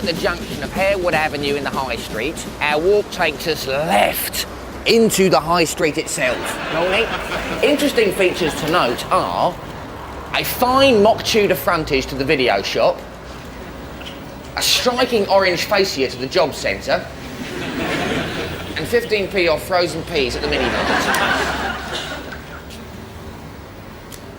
at the junction of Harewood Avenue in the High Street, our walk takes us left into the High Street itself. Right? Interesting features to note are a fine mock Tudor frontage to the video shop, a striking orange fascia to the job centre, and 15p off frozen peas at the mini-mart.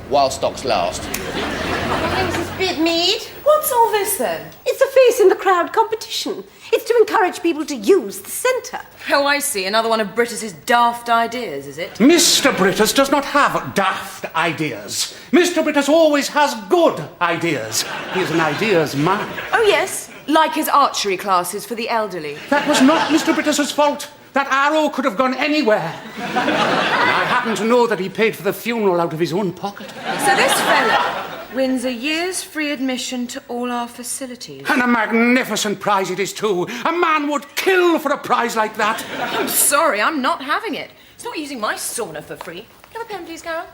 While stocks last. Mrs. Bidmead. What's all this then? It's a face in the crowd competition. It's to encourage people to use the centre. Oh, I see. Another one of Brittas' daft ideas, is it? Mr. Brittas does not have daft ideas. Mr. Brittas always has good ideas. He is an ideas man. Oh, yes. Like his archery classes for the elderly. That was not Mr. Brittas' fault. That arrow could have gone anywhere. And I happen to know that he paid for the funeral out of his own pocket. So this fella wins a year's free admission to all our facilities. And a magnificent prize it is, too. A man would kill for a prize like that. I'm sorry, I'm not having it. It's not using my sauna for free. Can I have a pen, please, Carol?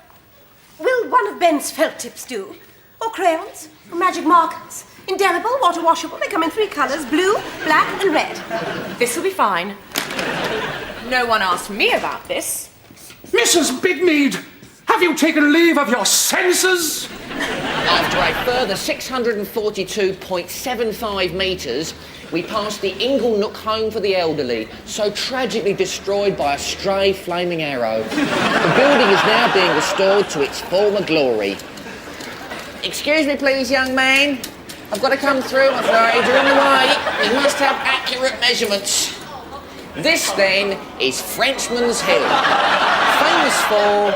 Will one of Ben's felt tips do? Or crayons? Or magic markers? Indelible, water washable. They come in 3 colours, blue, black and red. This will be fine. No one asked me about this. Mrs. Bidmead, have you taken leave of your senses? After a further 642.75 metres, we passed the Ingle Nook Home for the Elderly, so tragically destroyed by a stray flaming arrow. The building is now being restored to its former glory. Excuse me, please, young man. I've got to come through, I'm afraid. You're in the way. You must have accurate measurements. This, then, is Frenchman's Hill, famous for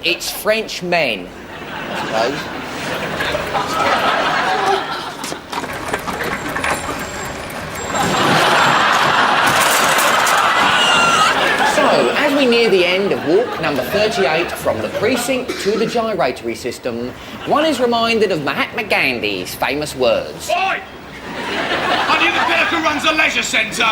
its French men, I suppose. So, as we near the end of walk number 38 from the precinct to the gyratory system, one is reminded of Mahatma Gandhi's famous words. Oi! I knew the girl who runs a leisure centre.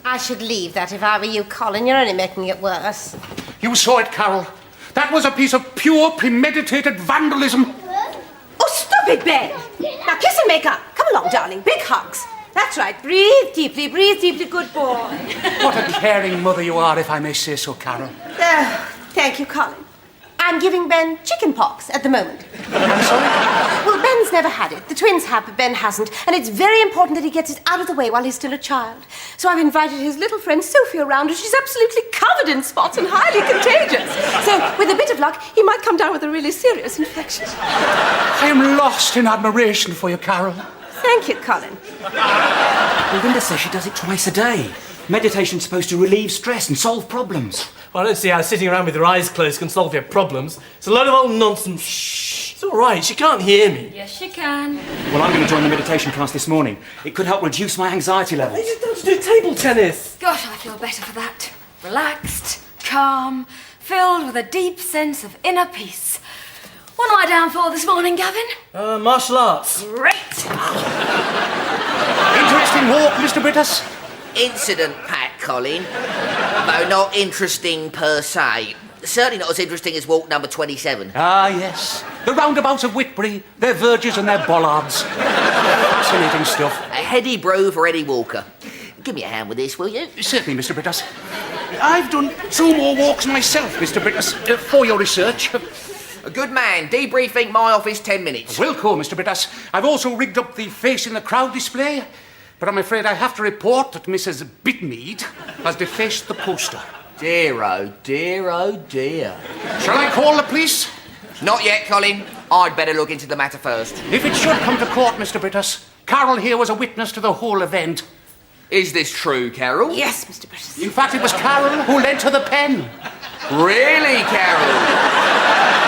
I should leave that if I were you, Colin. You're only making it worse. You saw it, Carol. That was a piece of pure, premeditated vandalism. Oh, stop it, Ben! Now kiss and make up. Come along, darling. Big hugs. That's right. Breathe deeply, good boy. What a caring mother you are, if I may say so, Carol. Thank you, Colin. I'm giving Ben chicken pox at the moment. I'm sorry? Well, Ben's never had it. The twins have, but Ben hasn't. And it's very important that he gets it out of the way while he's still a child. So I've invited his little friend Sophie around, and she's absolutely covered in spots and highly contagious. So, with a bit of luck, he might come down with a really serious infection. I am lost in admiration for you, Carol. Thank you, Colin. Well, Linda says she does it twice a day. Meditation's supposed to relieve stress and solve problems. Well, I don't see how sitting around with your eyes closed can solve your problems. It's a load of old nonsense. Shh. It's all right. She can't hear me. Yes, she can. Well, I'm going to join the meditation class this morning. It could help reduce my anxiety levels. You don't do table tennis. Gosh, I feel better for that. Relaxed, calm, filled with a deep sense of inner peace. What am I down for this morning, Gavin? Martial arts. Great. Interesting walk, Mr. Brittas. Incident pack, Colin. Though not interesting per se. Certainly not as interesting as walk number 27. Ah, yes. The roundabouts of Whitbury, their verges and their bollards. Fascinating stuff. A heady brew for Eddie Walker. Give me a hand with this, will you? Certainly, Mr. Brittas. I've done 2 more walks myself, Mr. Brittas, for your research. A good man. Debriefing my office 10 minutes. Wilco, Mr. Brittas. I've also rigged up the face in the crowd display, but I'm afraid I have to report that Mrs. Bidmead has defaced the poster. Dear, oh dear, oh dear. Shall I call the police? Not yet, Colin. I'd better look into the matter first. If it should come to court, Mr. Brittas, Carol here was a witness to the whole event. Is this true, Carol? Yes, Mr. Brittas. In fact, it was Carol who lent her the pen. Really, Carol?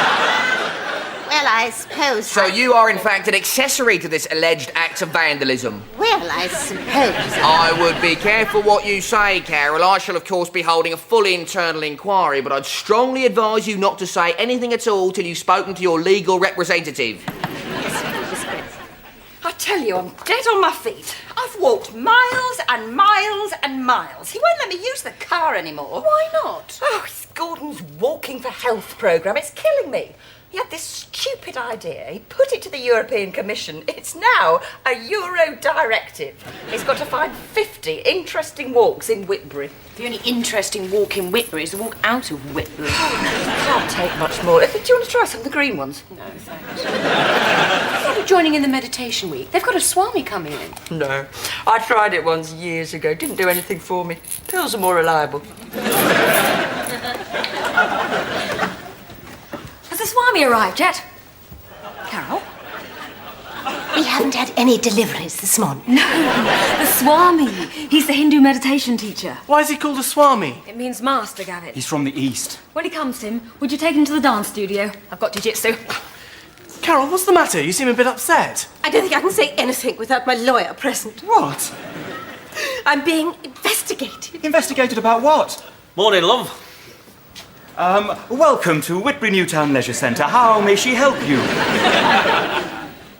Well, I suppose... So you are, in fact, an accessory to this alleged act of vandalism? Well, I suppose... I would be careful what you say, Carol. I shall, of course, be holding a full internal inquiry, but I'd strongly advise you not to say anything at all till you've spoken to your legal representative. I tell you, I'm dead on my feet. I've walked miles and miles and miles. He won't let me use the car anymore. Why not? Oh, it's Gordon's Walking for Health programme. It's killing me. He had this stupid idea. He put it to the European Commission. It's now a Euro directive. He's got to find 50 interesting walks in Whitbury. The only interesting walk in Whitbury is the walk out of Whitbury. Can't take much more. Do you want to try some of the green ones? No, thanks. Are you joining in the meditation week? They've got a swami coming in. No. I tried it once years ago. Didn't do anything for me. Pills are more reliable. Has the Swami arrived yet? Carol? We haven't had any deliveries this morning. No, the Swami. He's the Hindu meditation teacher. Why is he called a swami? It means master, Gavin. He's from the east. When he comes, Tim, would you take him to the dance studio? I've got jiu-jitsu. Carol, what's the matter? You seem a bit upset. I don't think I can say anything without my lawyer present. What? I'm being investigated. Investigated about what? Morning, love. Welcome to Whitbury Newtown Leisure Centre. How may she help you?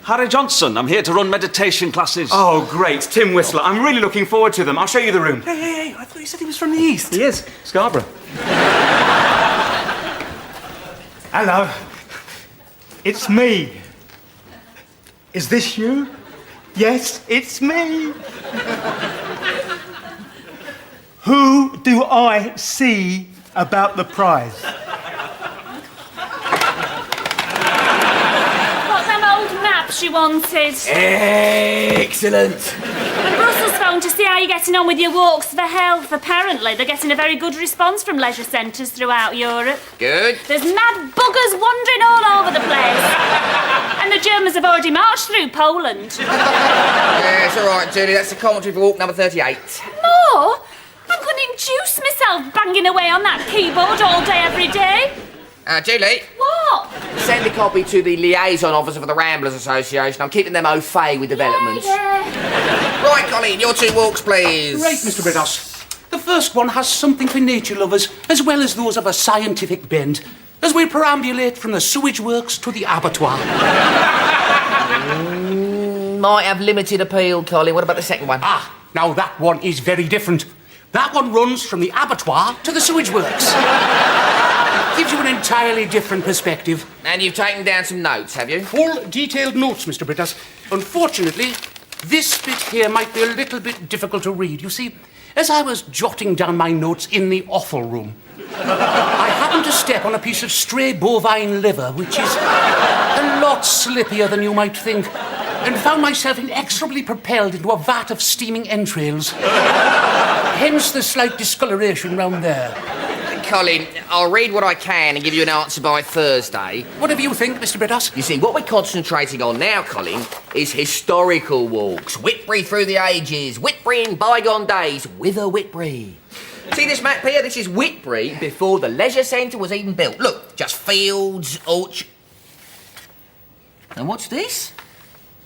Harry Johnson. I'm here to run meditation classes. Oh, great. Tim Whistler. I'm really looking forward to them. I'll show you the room. Hey, I thought you said he was from the east. He is. Scarborough. Hello. It's me. Is this you? Yes, it's me. Who do I see about the prize? Got them old maps you wanted. Excellent. And Russell's phoned to see how you're getting on with your walks for health. Apparently, they're getting a very good response from leisure centres throughout Europe. Good. There's mad buggers wandering all over the place. And the Germans have already marched through Poland. Yeah, it's all right, Julie. That's the commentary for walk number 38. More? I'm going to induce myself banging away on that keyboard all day, every day. Julie. What? Send a copy to the liaison officer for the Ramblers Association. I'm keeping them au fait with developments. Yeah. Right, Colleen, your 2 walks, please. Right, Mr. Brittas. The first one has something for nature lovers, as well as those of a scientific bent, as we perambulate from the sewage works to the abattoir. Might have limited appeal, Colin. What about the second one? Now that one is very different. That one runs from the abattoir to the sewage works. Gives you an entirely different perspective. And you've taken down some notes, have you? Full detailed notes, Mr. Brittas. Unfortunately, this bit here might be a little bit difficult to read. You see, as I was jotting down my notes in the offal room, I happened to step on a piece of stray bovine liver, which is a lot slippier than you might think, and found myself inexorably propelled into a vat of steaming entrails. Hence the slight discoloration round there. Colin, I'll read what I can and give you an answer by Thursday. Whatever you think, Mr. Brittas. You see, what we're concentrating on now, Colin, is historical walks. Whitbury through the ages. Whitbury in bygone days. Whither Whitbury? See this map here? This is Whitbury before the leisure centre was even built. Look, just fields, orchards. And what's this?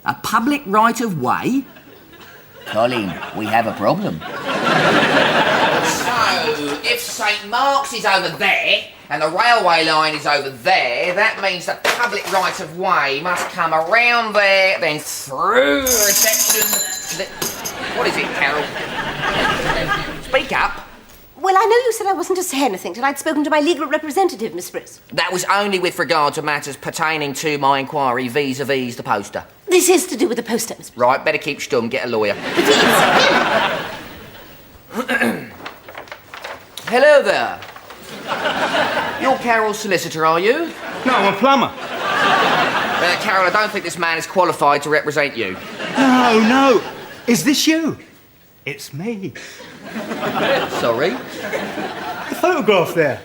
A public right-of-way? Colin, we have a problem. So, if St Mark's is over there, and the railway line is over there, that means the public right-of-way must come around there, then through the reception to the... What is it, Carol? Speak up. Well, I know you said I wasn't to say anything till I'd spoken to my legal representative, Miss Briss. That was only with regard to matters pertaining to my inquiry vis-a-vis the poster. This is to do with the poster, Miss Briss. Right, better keep stum, get a lawyer. Hello there. You're Carol's solicitor, are you? No, I'm a plumber. Carol, I don't think this man is qualified to represent you. No. Is this you? It's me. Sorry? The photograph there.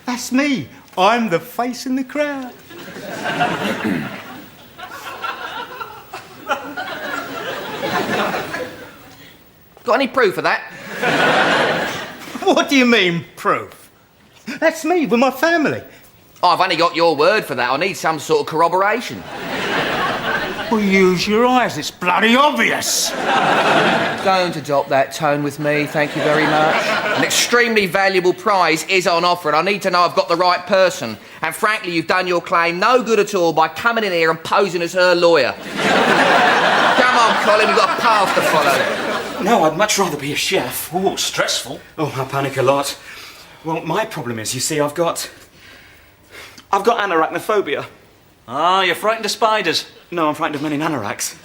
That's me. I'm the face in the crowd. Got any proof of that? What do you mean, proof? That's me with my family. I've only got your word for that. I need some sort of corroboration. Well, use your eyes. It's bloody obvious. Don't adopt that tone with me, thank you very much. An extremely valuable prize is on offer, and I need to know I've got the right person. And frankly, you've done your claim no good at all by coming in here and posing as her lawyer. Come on, Colin, we've got a path to follow. No, I'd much rather be a chef. Oh, stressful. Oh, I panic a lot. Well, my problem is, you see, I've got anarachnophobia. Ah, you're frightened of spiders. No, I'm frightened of men in anoraks.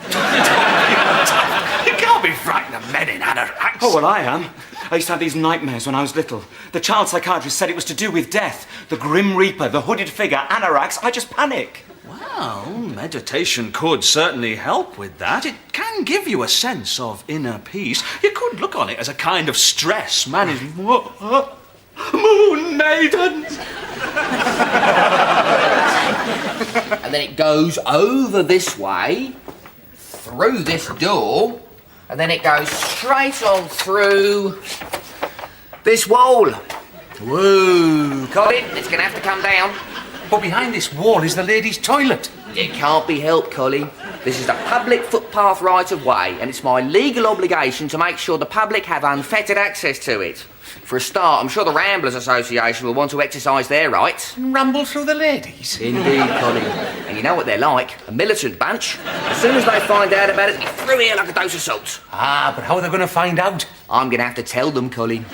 You can't be frightened of men in anoraks. Oh, well, I am. I used to have these nightmares when I was little. The child psychiatrist said it was to do with death. The Grim Reaper, the hooded figure, anoraks. I just panic. Well, meditation could certainly help with that. It can give you a sense of inner peace. You could look on it as a kind of stress management. Moon maidens! And then it goes over this way, through this door, and then it goes straight on through this wall. Woo! Colin, it's going to have to come down. But behind this wall is the ladies' toilet. It can't be helped, Colin. This is the public footpath right of way, and it's my legal obligation to make sure the public have unfettered access to it. For a start, I'm sure the Ramblers Association will want to exercise their rights. And ramble through the ladies. Indeed, Colin. And you know what they're like, a militant bunch. As soon as they find out about it, they'll be through here like a dose of salt. Ah, but how are they going to find out? I'm going to have to tell them, Colin.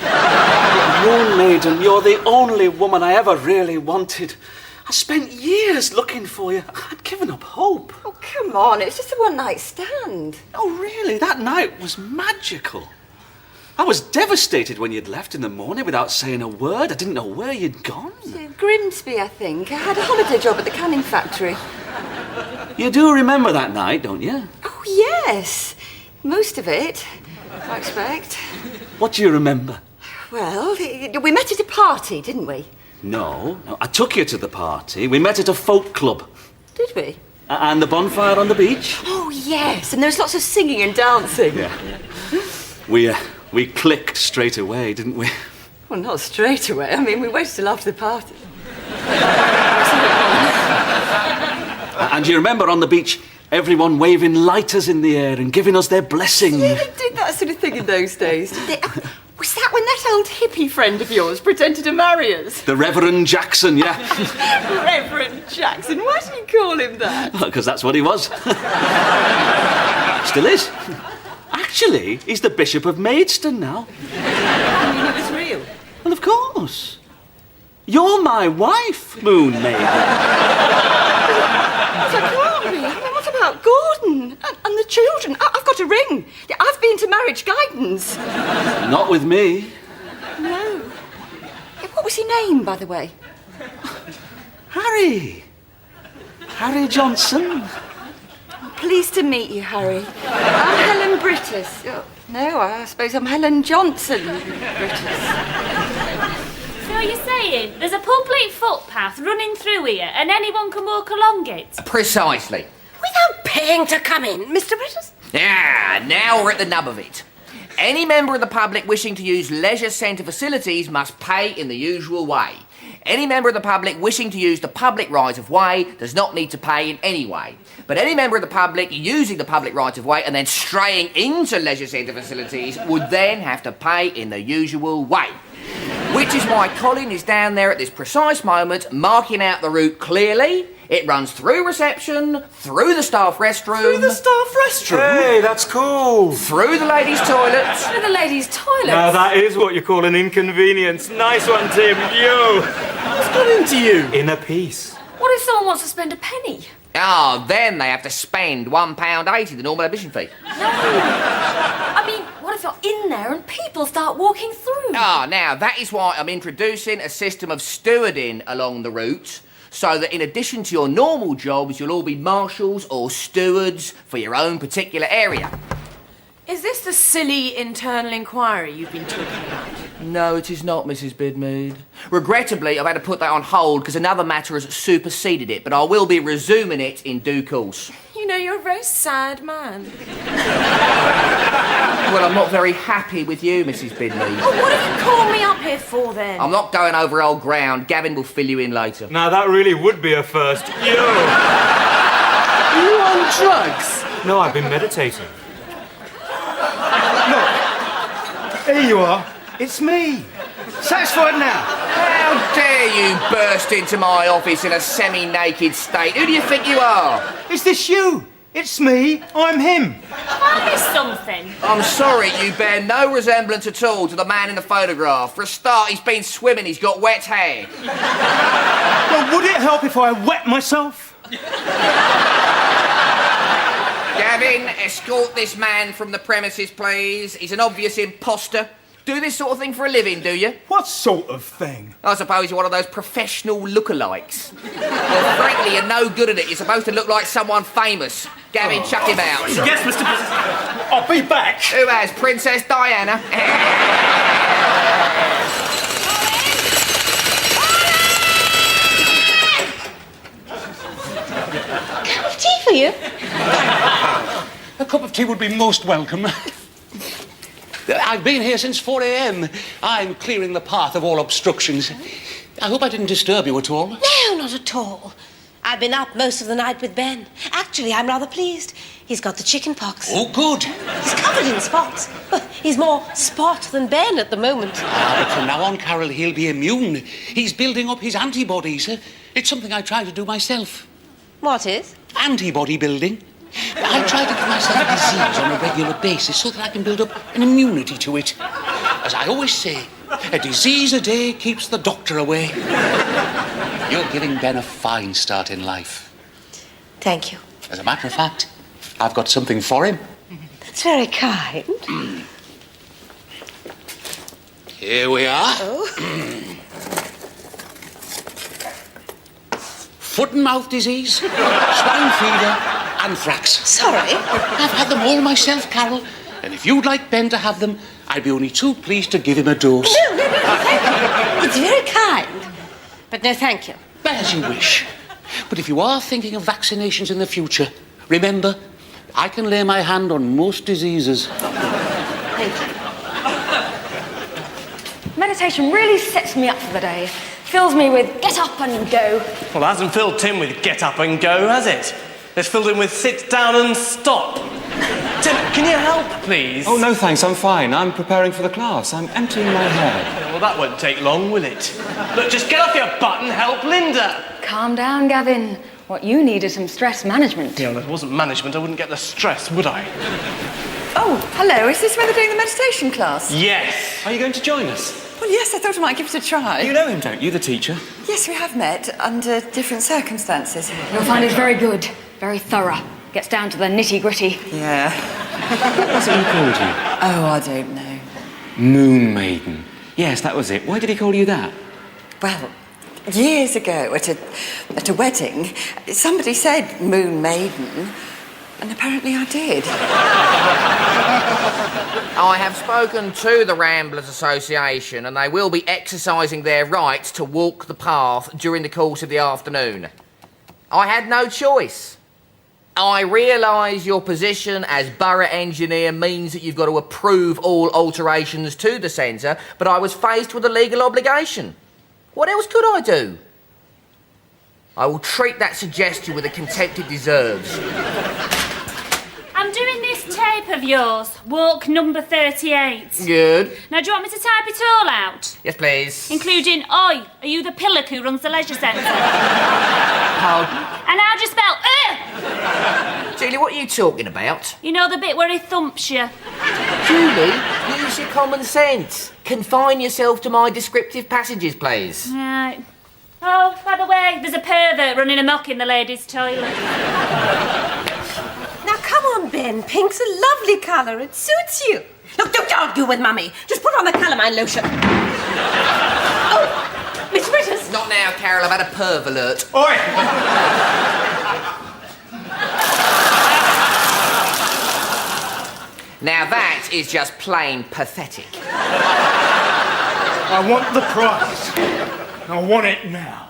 Moon maiden, you're the only woman I ever really wanted. I spent years looking for you. I'd given up hope. Oh, come on, it's just a one-night stand. Oh, really? That night was magical. I was devastated when you'd left in the morning without saying a word. I didn't know where you'd gone. Grimsby, I think. I had a holiday job at the canning factory. You do remember that night, don't you? Oh, yes. Most of it, I expect. What do you remember? Well, we met at a party, didn't we? No, I took you to the party. We met at a folk club. Did we? And the bonfire on the beach. Oh, yes, and there was lots of singing and dancing. Yeah. We clicked straight away, didn't we? Well, not straight away. I mean, we waited till after the party. And you remember on the beach, everyone waving lighters in the air and giving us their blessing. Yeah, they did that sort of thing in those days, did they? Was that when that old hippie friend of yours pretended to marry us? The Reverend Jackson, yeah. Reverend Jackson? Why did you call him that? Because that's what he was. Still is. Actually, he's the Bishop of Maidstone now. I mean, it was real. Well, of course. You're my wife, Moon Maiden. But I can't be. I mean, what about Gordon? And the children? I've got a ring. Yeah, I've been to marriage guidance. Not with me. No. Yeah, what was your name, by the way? Harry. Harry Johnson. Pleased to meet you, Harry. I'm Helen Brittas. Oh, no, I suppose I'm Helen Johnson Brittas. So you're saying there's a public footpath running through here and anyone can walk along it? Precisely. Without paying to come in, Mr. Brittas? Ah, now we're at the nub of it. Any member of the public wishing to use leisure centre facilities must pay in the usual way. Any member of the public wishing to use the public right of way does not need to pay in any way. But any member of the public using the public right of way and then straying into leisure centre facilities would then have to pay in the usual way. Which is why Colin is down there at this precise moment, marking out the route clearly. It runs through reception, through the staff restroom. Through the staff restroom? Hey, that's cool. Through the ladies' toilet. Through the ladies' toilet. Now that is what you call an inconvenience. Nice one, Tim. You. What's got into you? Inner peace. What if someone wants to spend a penny? Ah, then they have to spend £1.80, the normal admission fee. I mean, what if you're in there and people start walking through? Ah, now, that is why I'm introducing a system of stewarding along the route, so that in addition to your normal jobs, you'll all be marshals or stewards for your own particular area. Is this the silly internal inquiry you've been talking about? No, it is not, Mrs. Bidmead. Regrettably, I've had to put that on hold because another matter has superseded it, but I will be resuming it in due course. You know, you're a very sad man. Well, I'm not very happy with you, Mrs. Bidmead. Oh, what have you called me up here for, then? I'm not going over old ground. Gavin will fill you in later. Now that really would be a first. You. Are you on drugs? No, I've been meditating. Look, here you are. It's me. Satisfied now? How dare you burst into my office in a semi-naked state? Who do you think you are? Is this you? It's me. I'm him. Have I missed something? I'm sorry, you bear no resemblance at all to the man in the photograph. For a start, he's been swimming, he's got wet hair. Well, would it help if I wet myself? Gavin, escort this man from the premises, please. He's an obvious imposter. Do this sort of thing for a living, do you? What sort of thing? I suppose you're one of those professional lookalikes. Well, frankly, you're no good at it. You're supposed to look like someone famous. Gavin, chuck him out. Yes, Mr. I'll be back. Who has? Princess Diana? Cup of tea for you? A cup of tea would be most welcome. I've been here since 4 a.m. I'm clearing the path of all obstructions. I hope I didn't disturb you at all. No, not at all. I've been up most of the night with Ben. Actually, I'm rather pleased. He's got the chicken pox. Oh, good. He's covered in spots. He's more spot than Ben at the moment. But from now on, Carol, he'll be immune. He's building up his antibodies. It's something I try to do myself. What is? Antibody building. I try to give myself a disease on a regular basis so that I can build up an immunity to it. As I always say, a disease a day keeps the doctor away. You're giving Ben a fine start in life. Thank you. As a matter of fact, I've got something for him. That's very kind. Here we are. Oh. Foot and mouth disease, swine fever, anthrax. Sorry? I've had them all myself, Carol. And if you'd like Ben to have them, I'd be only too pleased to give him a dose. No, thank you. It's very kind. But no, thank you. As you wish. But if you are thinking of vaccinations in the future, remember, I can lay my hand on most diseases. Thank you. Meditation really sets me up for the day. Fills me with get up and go. Well, it hasn't filled Tim with get up and go, has it? It's filled him with sit down and stop. Tim, can you help, please? Oh, no, thanks. I'm fine. I'm preparing for the class. I'm emptying my head. Well, that won't take long, will it? Look, just get off your butt and help Linda. Calm down, Gavin. What you need is some stress management. Yeah, well, if it wasn't management, I wouldn't get the stress, would I? Oh, hello. Is this where they're doing the meditation class? Yes. Are you going to join us? Well, yes, I thought I might give it a try. You know him, don't you, the teacher? Yes, we have met under different circumstances. You'll find he's very good, very thorough. Gets down to the nitty-gritty. Yeah. What's it he called you? Oh, I don't know. Moon Maiden. Yes, that was it. Why did he call you that? Well, years ago at a wedding, somebody said Moon Maiden, and apparently I did. I have spoken to the Ramblers Association and they will be exercising their right to walk the path during the course of the afternoon. I had no choice. I realise your position as borough engineer means that you've got to approve all alterations to the centre, but I was faced with a legal obligation. What else could I do? I will treat that suggestion with the contempt it deserves. I'm doing this tape of yours, walk number 38. Good. Now, do you want me to type it all out? Yes, please. Including, oi, are you the pillock who runs the leisure centre? Pardon? And how do you spell, Julie, what are you talking about? You know the bit where he thumps you? Julie, use your common sense. Confine yourself to my descriptive passages, please. Right. Oh, by the way, there's a pervert running amok in the ladies' toilet. Now, come on, Ben. Pink's a lovely colour. It suits you. Look, don't argue with Mummy. Just put on the calamine lotion. Oh, Miss Brittas. Not now, Carol. I've had a perv alert. Oi! Now that is just plain pathetic. I want the prize. I want it now.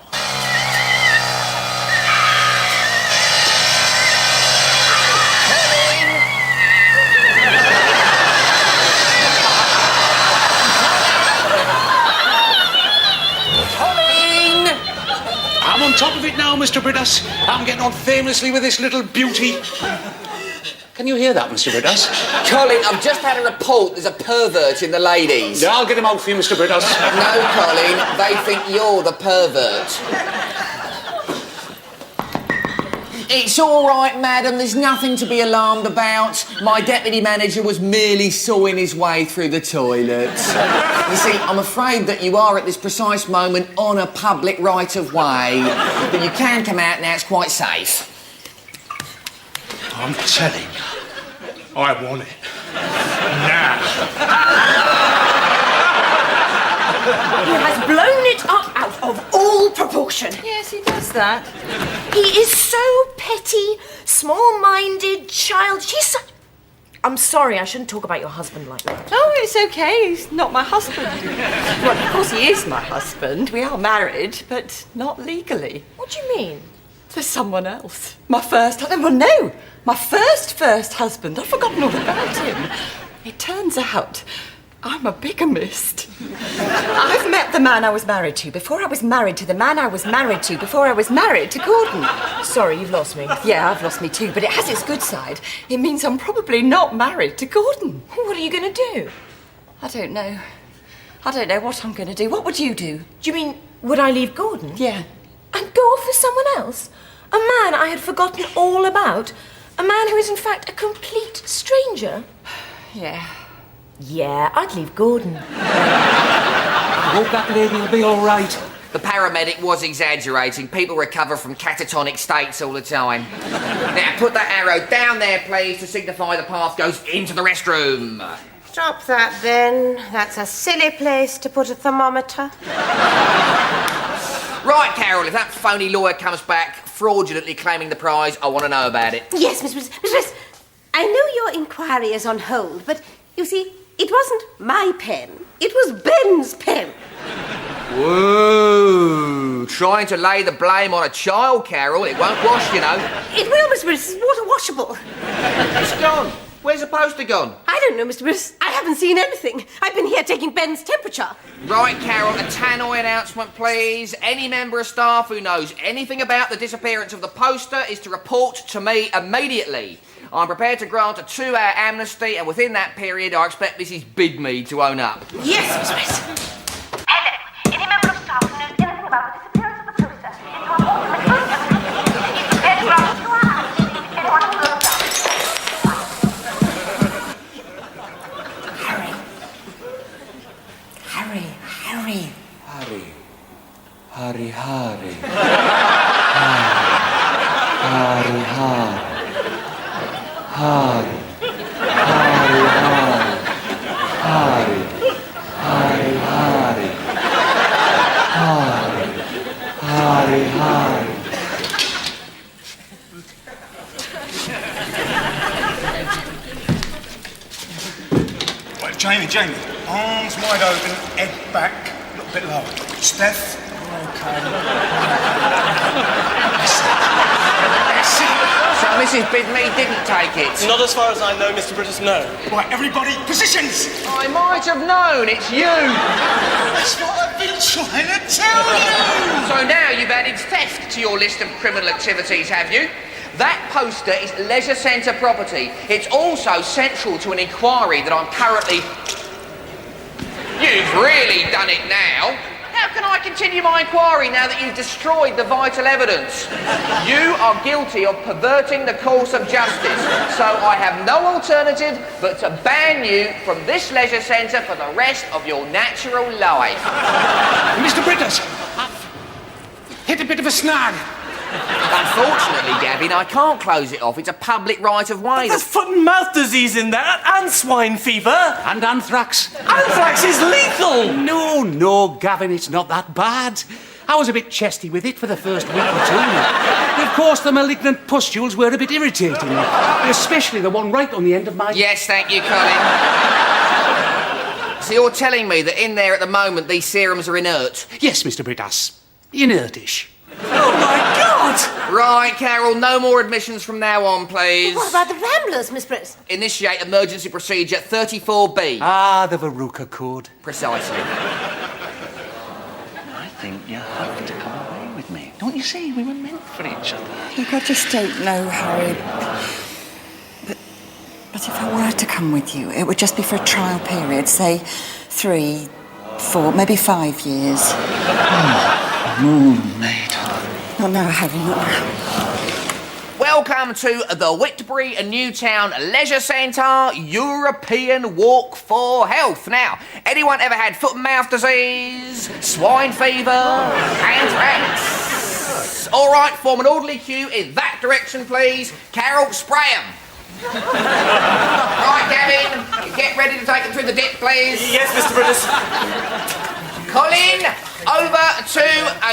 I'm on top of it now, Mr. Brittas. I'm getting on famously with this little beauty. Can you hear that, Mr. Brittas? Colin, I've just had a report there's a pervert in the ladies. Yeah, I'll get him out for you, Mr. Brittas. No, Colin, they think you're the pervert. It's all right, madam. There's nothing to be alarmed about. My deputy manager was merely sawing his way through the toilets. You see, I'm afraid that you are at this precise moment on a public right-of-way. But you can come out now. It's quite safe. I'm telling you, I want it. Now. He has blown it up out of all proportion. Yes, he does that. He is so petty, small-minded, childish. He's such... I'm sorry, I shouldn't talk about your husband like that. Oh, it's okay. He's not my husband. Well, of course he is my husband. We are married, but not legally. What do you mean? There's someone else. My first husband. Well, no. My first husband. I've forgotten all about him. It turns out I'm a bigamist. I've met the man I was married to before I was married to the man I was married to before I was married to Gordon. Sorry, you've lost me. Yeah, I've lost me too, but it has its good side. It means I'm probably not married to Gordon. What are you going to do? I don't know. I don't know what I'm going to do. What would you do? Do you mean, would I leave Gordon? Yeah. And go off with someone else? A man I had forgotten all about? A man who is in fact a complete stranger? Yeah. Yeah, I'd leave Gordon. I hope that lady will be all right. The paramedic was exaggerating. People recover from catatonic states all the time. Now, put that arrow down there, please, to signify the path goes into the restroom. Stop that, then. That's a silly place to put a thermometer. Right, Carol, if that phony lawyer comes back fraudulently claiming the prize, I want to know about it. Yes, Miss Brittas. I know your inquiry is on hold, but you see, it wasn't my pen. It was Ben's pen. Whoa! Trying to lay the blame on a child, Carol. It won't wash, you know. It will, Miss Brittas. It's water washable. It's gone. Where's the poster gone? I don't know, Mr. Brittas. I haven't seen anything. I've been here taking Ben's temperature. Right, Carol, a tannoy announcement, please. Any member of staff who knows anything about the disappearance of the poster is to report to me immediately. I'm prepared to grant a 2-hour amnesty, and within that period, I expect Mrs. Bidmead to own up. Yes, Miss Brittas. Hello. Any member of staff who knows anything about the disappearance of the poster is to report to me immediately. He's prepared to grant a 2-hour amnesty to anyone who owns up. Harry. Harry. Harry. Harry. Right, Jamie, arms wide open, head back, a little bit lower. Steph, okay. So Mrs. Bidmead didn't take it? Not as far as I know, Mr. Brittas, no. Right, everybody, positions! I might have known, it's you! That's what I've been trying to tell you! So now you've added theft to your list of criminal activities, have you? That poster is leisure centre property. It's also central to an inquiry that I'm currently... You've really done it now. How can I continue my inquiry now that you've destroyed the vital evidence? You are guilty of perverting the course of justice, so I have no alternative but to ban you from this leisure centre for the rest of your natural life. Mr. Brittas, I've hit a bit of a snag. Unfortunately, Gavin, I can't close it off. It's a public right-of-way. There's foot and mouth disease in there, and swine fever. And anthrax. Anthrax is lethal! No, Gavin, it's not that bad. I was a bit chesty with it for the first week or two. Of course, the malignant pustules were a bit irritating, especially the one right on the end of my... Yes, thank you, Colin. So you're telling me that in there at the moment these serums are inert? Yes, Mr. Brittas. Inertish. Oh, my God! Right, Carol, no more admissions from now on, please. What about the Ramblers, Miss Brittas? Initiate emergency procedure 34B. Ah, the Veruca code. Precisely. I think you have to come away with me. Don't you see? We were meant for each other. Look, I just don't know, Harry. But if I were to come with you, it would just be for a trial period, say 3, 4, maybe 5 years. Moon maid. Not now, Harry, not now. welcome to the Whitbury and Newtown Leisure Centre European Walk for Health. Now, anyone ever had foot and mouth disease, swine fever, anthrax? All right, form an orderly queue in that direction, please. Carol, spray 'em. Right, Gavin, get ready to take them through the dip, please. Yes, Mr. Brittas. Colin, over to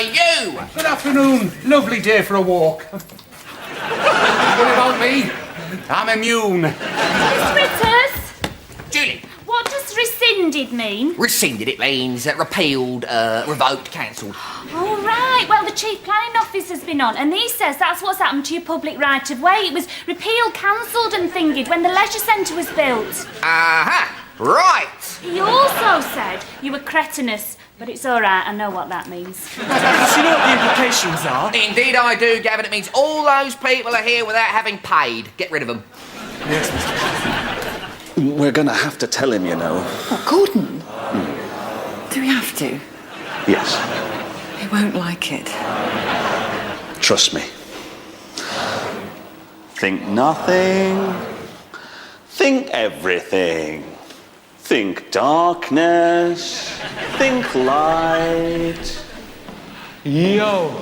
you. Good afternoon. Lovely day for a walk. What about me? I'm immune. Miss Brittas, Julie. what does rescinded mean? Rescinded, it means repealed, revoked, cancelled. All right, well, the Chief Planning Officer's been on, and he says that's what's happened to your public right-of-way. It was repealed, cancelled and thinged when the leisure centre was built. Aha, right. He also said you were cretinous, but it's all right, I know what that means. Do you know what the implications are? Indeed I do, Gavin. It means all those people are here without having paid. Get rid of them. Yes, Mr. We're gonna have to tell him, you know. What, Gordon? Do we have to? Yes. He won't like it. Trust me. Think nothing. Think everything. Think darkness. Think light. Yo.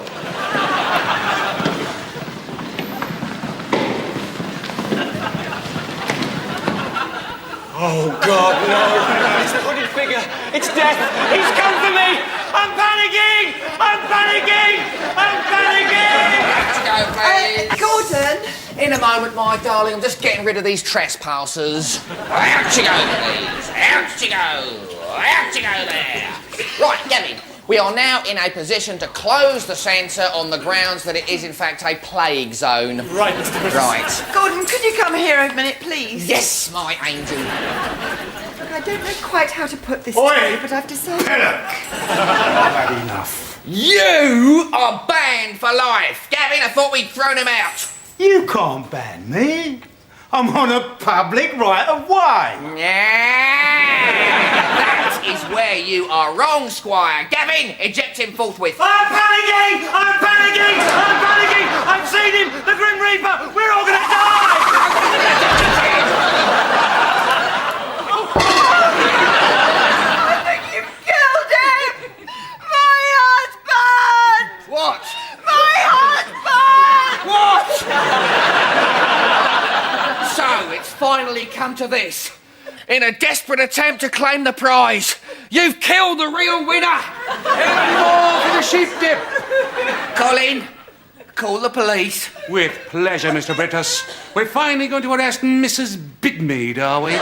Oh, God, no. It's the hooded figure. It's death. He's come for me. I'm panicking. I'm panicking. I'm panicking. Out you go, please. Gordon! In a moment, my darling. I'm just getting rid of these trespassers. Out you go, please. Out you go. Out you go there. Right, Gavin. We are now in a position to close the centre on the grounds that it is, in fact, a plague zone. Right, Mr. Brittas. Right. Gordon, could you come here a minute, please? Yes, my angel. Look, I don't know quite how to put this Oi! to you, but I've decided... I've had enough. You are banned for life. Gavin, I thought we'd thrown him out. You can't ban me. I'm on a public right of way. That is where you are wrong, Squire. Gavin, eject him forthwith. I'm panicking! I'm panicking! I'm panicking! I've seen him! The Grim Reaper! We're all gonna die! I think you've killed him! My husband! What? My husband! What? So, it's finally come to this. In a desperate attempt to claim the prize, you've killed the real winner! Any more for the sheep dip? Colin, call the police. With pleasure, Mr. Brittas. We're finally going to arrest Mrs. Bigmead, are we?